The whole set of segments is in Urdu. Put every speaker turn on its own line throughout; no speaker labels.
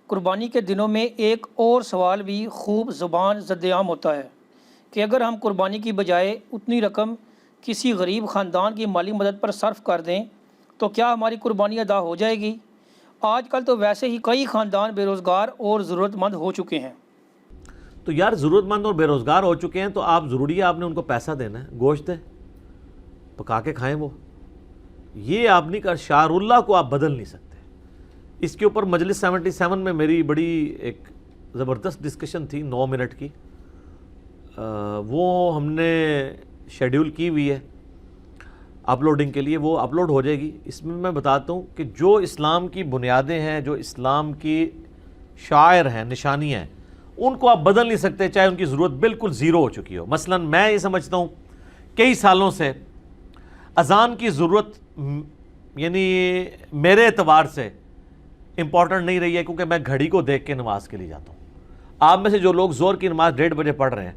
قربانی کے دنوں میں ایک اور سوال بھی خوب زبان زد عام ہوتا ہے کہ اگر ہم قربانی کی بجائے اتنی رقم کسی غریب خاندان کی مالی مدد پر صرف کر دیں تو کیا ہماری قربانی ادا ہو جائے گی؟ آج کل تو ویسے ہی کئی خاندان بے روزگار اور ضرورت مند ہو چکے ہیں۔
تو یار ضرورت مند اور بے روزگار ہو چکے ہیں تو آپ ضروری ہے آپ نے ان کو پیسہ دینا ہے، گوشت ہے پکا کے کھائیں وہ، یہ آپ نہیں کر، شعار اللہ کو آپ بدل نہیں سکتے۔ اس کے اوپر مجلس 77 میں میری بڑی ایک زبردست ڈسکشن تھی 9 منٹ کی، وہ ہم نے شیڈیول کی ہوئی ہے اپلوڈنگ کے لیے، وہ اپلوڈ ہو جائے گی۔ اس میں میں بتاتا ہوں کہ جو اسلام کی بنیادیں ہیں، جو اسلام کی شعائر ہیں، نشانیاں ہیں، ان کو آپ بدل نہیں سکتے چاہے ان کی ضرورت بالکل زیرو ہو چکی ہو۔ مثلا میں یہ سمجھتا ہوں کئی سالوں سے اذان کی ضرورت یعنی میرے اعتبار سے امپورٹنٹ نہیں رہی ہے، کیونکہ میں گھڑی کو دیکھ کے نماز کے لیے جاتا ہوں۔ آپ میں سے جو لوگ زور کی نماز 1:30 بجے پڑھ رہے ہیں،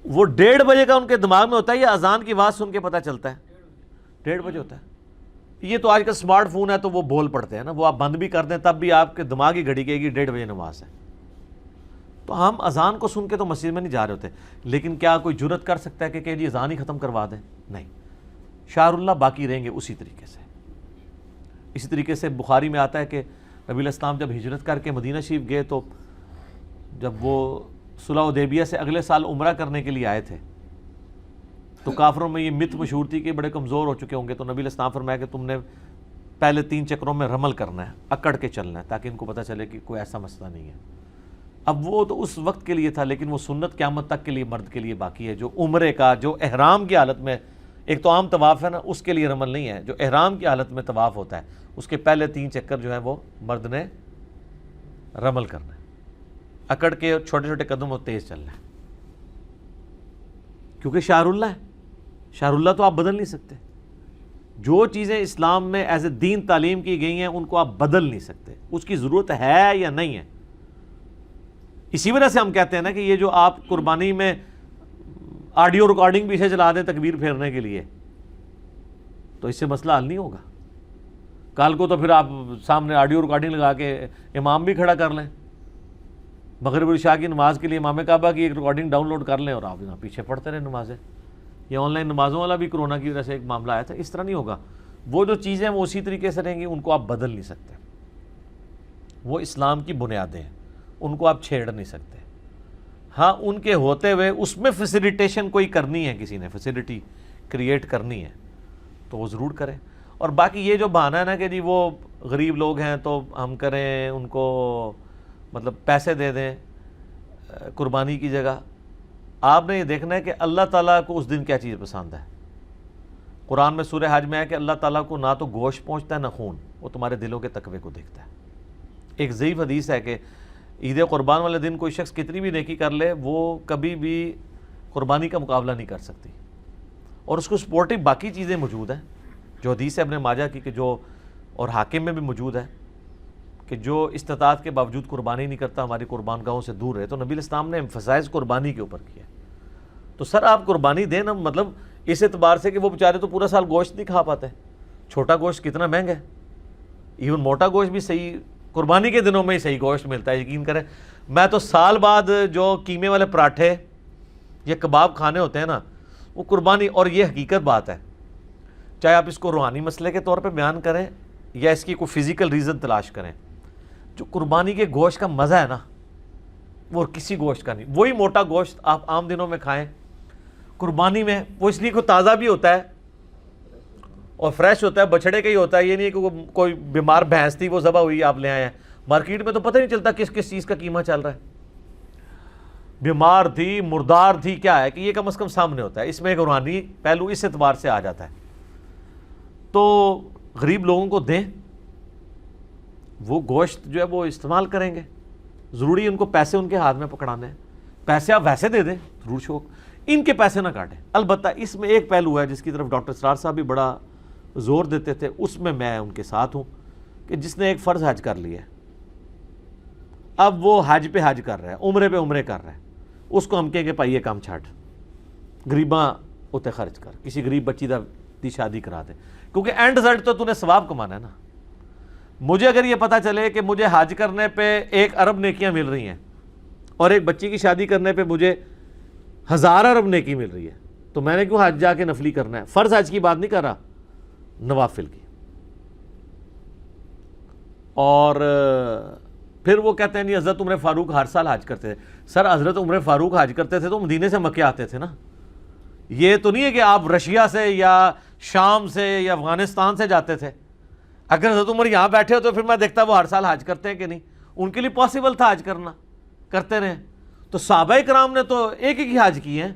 وہ 1:30 بجے کا ان کے دماغ میں ہوتا ہے یا اذان کی آواز سن کے پتہ چلتا ہے؟ 1:30 بجے ہوتا ہے۔ یہ تو آج کل سمارٹ فون ہے تو وہ بول پڑتے ہیں نا، وہ آپ بند بھی کر دیں تب بھی آپ کے دماغ کی گھڑی کہے گی 1:30 بجے نماز ہے۔ تو ہم اذان کو سن کے تو مسجد میں نہیں جا رہے ہوتے، لیکن کیا کوئی جرت کر سکتا ہے کہ جی اذان ہی ختم کروا دیں؟ نہیں، شعار اللہ باقی رہیں گے اسی طریقے سے۔ اسی طریقے سے بخاری میں آتا ہے کہ نبی علیہ السلام جب ہجرت کر کے مدینہ شریف گئے تو جب وہ صلح حدیبیہ سے اگلے سال عمرہ کرنے کے لیے آئے تھے تو کافروں میں یہ مت مشہور تھی کہ بڑے کمزور ہو چکے ہوں گے، تو نبی علیہ السلام فرمایا کہ تم نے پہلے 3 چکروں میں رمل کرنا ہے، اکڑ کے چلنا ہے، تاکہ ان کو پتہ چلے کہ کوئی ایسا مسئلہ نہیں ہے۔ اب وہ تو اس وقت کے لیے تھا، لیکن وہ سنت قیامت تک کے لیے مرد کے لیے باقی ہے۔ جو عمرے کا، جو احرام کی حالت میں، ایک تو عام طواف ہے نا، اس کے لیے رمل نہیں ہے، جو احرام کی حالت میں طواف ہوتا ہے اس کے پہلے 3 چکر جو ہیں وہ مرد نے رمل کرنا ہے، اکڑ کے چھوٹے چھوٹے قدم اور تیز چلنا ہے، کیونکہ شعار اللہ ہے۔ شعار اللہ تو آپ بدل نہیں سکتے۔ جو چیزیں اسلام میں ایز اے دین تعلیم کی گئی ہیں ان کو آپ بدل نہیں سکتے، اس کی ضرورت ہے یا نہیں ہے۔ اسی وجہ سے ہم کہتے ہیں نا کہ یہ جو آپ قربانی میں آڈیو ریکارڈنگ پیچھے چلا دیں تکبیر پھیرنے کے لیے، تو اس سے مسئلہ حل نہیں ہوگا۔ کل کو تو پھر آپ سامنے آڈیو ریکارڈنگ لگا کے امام بھی کھڑا کر لیں، مغرب اور عشاء کی نماز کے لیے امام کعبہ کی ایک ریکارڈنگ ڈاؤن لوڈ کر لیں اور آپ یہاں پیچھے پڑھتے رہیں نمازیں۔ یہ آن لائن نمازوں والا بھی کرونا کی وجہ سے ایک معاملہ آیا تھا، اس طرح نہیں ہوگا۔ وہ جو چیزیں وہ اسی طریقے سے رہیں گی، ان کو آپ بدل نہیں سکتے۔ وہ اسلام کی بنیادیں ہیں، ان کو آپ چھیڑ نہیں سکتے۔ ہاں ان کے ہوتے ہوئے اس میں فیسیلیٹیشن کوئی کرنی ہے، کسی نے فیسیلٹی کریٹ کرنی ہے تو وہ ضرور کریں۔ اور باقی یہ جو بہانہ ہے نا کہ جی وہ غریب لوگ ہیں تو ہم کریں ان کو مطلب پیسے دے دیں قربانی کی جگہ، آپ نے یہ دیکھنا ہے کہ اللہ تعالیٰ کو اس دن کیا چیز پسند ہے۔ قرآن میں سورہ حج میں ہے کہ اللہ تعالیٰ کو نہ تو گوشت پہنچتا ہے نہ خون، وہ تمہارے دلوں کے تقوی کو دیکھتا ہے۔ ایک ضعیف حدیث ہے کہ عید قربان والے دن کوئی شخص کتنی بھی نیکی کر لے وہ کبھی بھی قربانی کا مقابلہ نہیں کر سکتی، اور اس کو سپورٹو باقی چیزیں موجود ہیں جو حدیث ہے ابن ماجہ کی، کہ جو اور حاکم میں بھی موجود ہے کہ جو استطاعت کے باوجود قربانی نہیں کرتا ہماری قربان گاہوں سے دور رہے۔ تو نبی علیہ السلام نے ایمفسائز قربانی کے اوپر کیا۔ تو سر آپ قربانی دیں نا، مطلب اس اعتبار سے کہ وہ بیچارے تو پورا سال گوشت نہیں کھا پاتے، چھوٹا گوشت کتنا مہنگا ہے، ایون موٹا گوشت بھی صحیح قربانی کے دنوں میں ہی صحیح گوشت ملتا ہے۔ یقین کریں میں تو سال بعد جو قیمے والے پراٹھے یا کباب کھانے ہوتے ہیں نا، وہ قربانی، اور یہ حقیقت بات ہے، چاہے آپ اس کو روحانی مسئلے کے طور پہ بیان کریں یا اس کی کوئی فزیکل ریزن تلاش کریں، جو قربانی کے گوشت کا مزہ ہے نا وہ کسی گوشت کا نہیں۔ وہی موٹا گوشت آپ عام دنوں میں کھائیں، قربانی میں وہ اس لیے کوئی تازہ بھی ہوتا ہے اور فریش ہوتا ہے، بچھڑے کا ہی ہوتا ہے، یہ نہیں کہ کوئی بیمار بھینس تھی وہ ذبح ہوئی آپ لے آئے ہیں۔ مارکیٹ میں تو پتہ نہیں چلتا کس کس چیز کا قیمہ چل رہا ہے، بیمار تھی مردار تھی کیا ہے، کہ یہ کم از کم سامنے ہوتا ہے۔ اس میں ایک روحانی پہلو اس اعتبار سے آ جاتا ہے۔ تو غریب لوگوں کو دیں، وہ گوشت جو ہے وہ استعمال کریں گے، ضروری ان کو پیسے ان کے ہاتھ میں پکڑانے ہیں، پیسے آپ ویسے دے دیں ضرور شوق، ان کے پیسے نہ کاٹیں۔ البتہ اس میں ایک پہلو ہے جس کی طرف ڈاکٹر اسرار صاحب بھی بڑا زور دیتے تھے، اس میں ان کے ساتھ ہوں، کہ جس نے ایک فرض حج کر لیا ہے، اب وہ حج پہ حج کر رہا ہے، عمرے پہ عمرے کر رہا ہے، اس کو ہم کہیں کہ بھائی یہ کام چھاٹ، غریباں اتنے خرچ کر، کسی غریب بچی دی شادی کرا دے، کیونکہ اینڈ رزلٹ تو نے ثواب کمانا ہے نا۔ مجھے اگر یہ پتہ چلے کہ مجھے حج کرنے پہ 1 ارب نیکیاں مل رہی ہیں اور ایک بچی کی شادی کرنے پہ مجھے 1000 ارب نیکی مل رہی ہے, تو میں نے کیوں حج جا کے نفلی کرنا ہے؟ فرض حج کی بات نہیں کر رہا, نوافل کی. اور پھر وہ کہتے ہیں نہیں حضرت عمر فاروق ہر سال حج کرتے تھے. سر حضرت عمر فاروق حج کرتے تھے تو مدینے سے مکے آتے تھے نا. یہ تو نہیں ہے کہ آپ رشیا سے یا شام سے یا افغانستان سے جاتے تھے. اگر حضرت عمر یہاں بیٹھے ہو تو پھر میں دیکھتا وہ ہر سال حج کرتے ہیں کہ نہیں. ان کے لیے پاسبل تھا حج کرنا, کرتے رہے. تو صحابہ کرام نے تو ایک ہی حج کیے ہیں.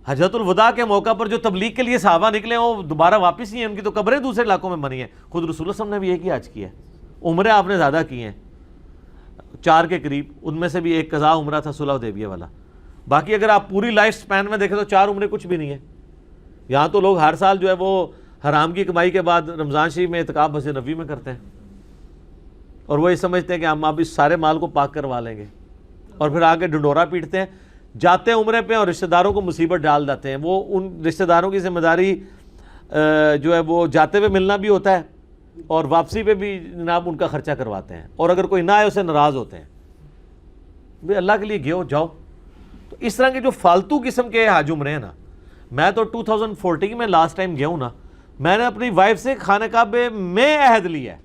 حجۃ الوداع کے موقع پر جو تبلیغ کے لیے صحابہ نکلے ہیں وہ دوبارہ واپس نہیں ہیں, ان کی تو قبریں دوسرے علاقوں میں بنی ہیں. خود رسول اللہ صلی اللہ علیہ وسلم نے بھی ایک ہی حج کیا ہے. عمرے آپ نے زیادہ کیے ہیں, 4 کے قریب, ان میں سے بھی ایک قضاء عمرہ تھا صلح حدیبیہ والا. باقی اگر آپ پوری لائف سپین میں دیکھیں تو 4 عمرے کچھ بھی نہیں ہے. یہاں تو لوگ ہر سال جو ہے وہ حرام کی کمائی کے بعد رمضان شریف میں اعتکاف مسجد نبوی میں کرتے ہیں, اور وہ یہ سمجھتے ہیں کہ ہم اب اس سارے مال کو پاک کروا لیں گے, اور پھر آگے ڈنڈورا پیٹتے ہیں. جاتے ہیں عمرے پہ اور رشتہ داروں کو مصیبت ڈال دیتے ہیں. وہ ان رشتہ داروں کی ذمہ داری جو ہے وہ جاتے ہوئے ملنا بھی ہوتا ہے, اور واپسی پہ بھی جناب ان کا خرچہ کرواتے ہیں, اور اگر کوئی نہ آئے اسے ناراض ہوتے ہیں. بھئی اللہ کے لیے گئے جاؤ. تو اس طرح کے جو فالتو قسم کے حج عمرے ہیں نا, میں تو 2014 میں لاسٹ ٹائم گیا ہوں نا, میں نے اپنی وائف سے خانہ کعبے میں عہد لیا ہے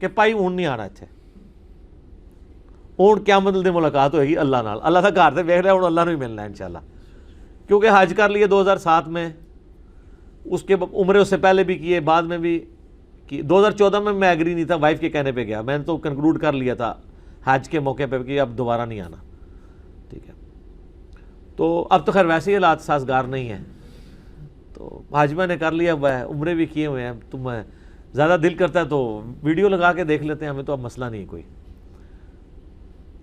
کہ پائی اون نہیں آنا اتنے. اون قیامت دے ملاقات ہوئے گی اللہ نال. اللہ تھا گھر سے ویکھ رہا ہوں اللہ نے ہی ملنا ہے انشاءاللہ, کیونکہ حج کر لیے 2007 میں, اس کے عمرے اس سے پہلے بھی کیے, بعد میں بھی کی. 2014 میں ایگری نہیں تھا, وائف کے کہنے پہ گیا. میں نے تو کنکلوڈ کر لیا تھا حج کے موقع پہ کہ اب دوبارہ نہیں آنا. ٹھیک ہے, تو اب تو خیر ویسے ہی حالات سازگار نہیں ہیں, تو حج میں نے کر لیا ہوا ہے, عمرے بھی کیے ہوئے ہیں. تم زیادہ دل کرتا ہے تو ویڈیو لگا کے دیکھ لیتے ہیں, ہمیں تو اب مسئلہ نہیں کوئی.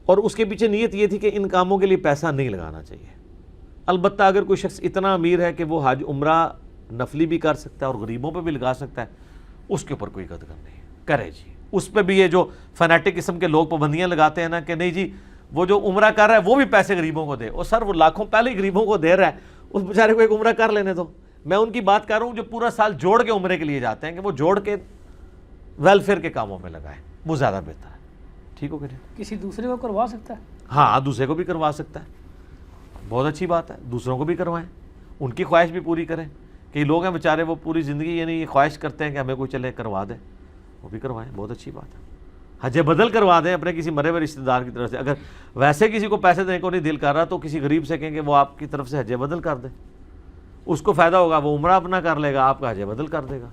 اور اس کے پیچھے نیت یہ تھی کہ ان کاموں کے لیے پیسہ نہیں لگانا چاہیے. البتہ اگر کوئی شخص اتنا امیر ہے کہ وہ حج عمرہ نفلی بھی کر سکتا ہے اور غریبوں پہ بھی لگا سکتا ہے, اس کے اوپر کوئی قدر نہیں, کرے جی. اس پہ بھی یہ جو فنیٹک قسم کے لوگ پابندیاں لگاتے ہیں نا کہ نہیں جی وہ جو عمرہ کر رہا ہے وہ بھی پیسے غریبوں کو دے, اور سر وہ لاکھوں پہلے ہی غریبوں کو دے رہا ہے, اس بیچارے کو ایک عمرہ کر لینے دو. میں ان کی بات کر رہا ہوں جو پورا سال جوڑ کے عمرے کے لیے جاتے ہیں, کہ وہ جوڑ کے ویلفیئر کے کاموں میں لگائیں, وہ زیادہ بہتر ہے. ٹھیک ہو کہ نہیں؟
کسی دوسرے کو کروا سکتا ہے.
ہاں دوسرے کو بھی کروا سکتا ہے, بہت اچھی بات ہے. دوسروں کو بھی کروائیں, ان کی خواہش بھی پوری کریں. کئی لوگ ہیں بیچارے وہ پوری زندگی یعنی یہ خواہش کرتے ہیں کہ ہمیں کوئی چلے کروا دے, وہ بھی کروائیں, بہت اچھی بات ہے. حج بدل کروا دیں اپنے کسی مرے ہوئے رشتہ دار کی طرف سے. اگر ویسے کسی کو پیسے دینے کو نہیں دل کر رہا تو کسی غریب سے کہیں کہ وہ آپ کی طرف سے حج بدل کر دے, اس کو فائدہ ہوگا, وہ عمرہ اپنا کر لے گا, آپ کا حج بدل کر دے گا.